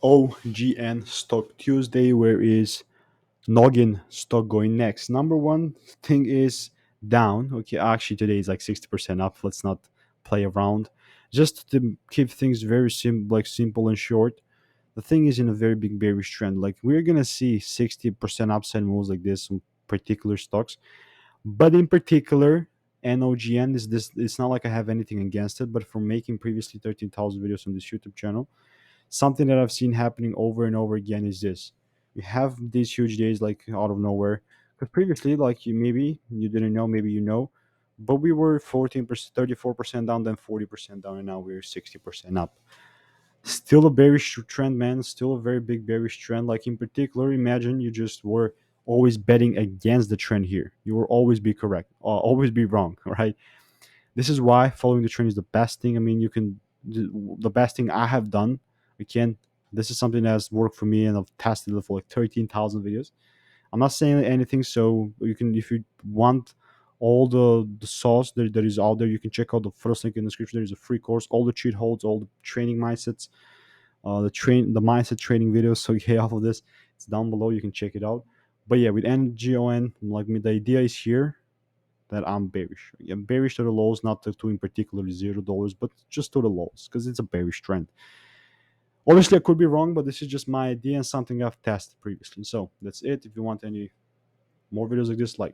NOGN Stock Tuesday. Where is NOGN stock going next? Number one thing is down. Okay, actually today is like 60% up. Let's not play around. Just to keep things very simple and short. The thing is in a very big bearish trend. Like we're gonna see 60% upside moves like this on particular stocks. But in particular, NOGN is this. It's not like I have anything against it, but from making previously 13,000 videos on this YouTube channel, something that I've seen happening over and over again is this: you have these huge days like out of nowhere. Because previously, like maybe you didn't know, maybe you know, but we were 14%, 34% down, then 40% down, and now we're 60% up. Still a bearish trend, man. Still a very big bearish trend. Like in particular, imagine you just were always betting against the trend here. You will always be correct, always be wrong, right? This is why following the trend is the best thing. I mean, you can the best thing I have done. Again, this is something that has worked for me, and I've tested it for like 13,000 videos. I'm not saying anything, so you can, if you want all the sauce that is out there, you can check out the first link in the description. There is a free course, all the cheat codes, all the training mindsets, the mindset training videos. So yeah, all of this, it's down below. You can check it out. But yeah, with NGON, like the idea is here that I'm bearish. I'm bearish to the lows, not to in particular $0, but just to the lows because it's a bearish trend. Obviously, I could be wrong, but this is just my idea and something I've tested previously. So that's it. If you want any more videos like this, like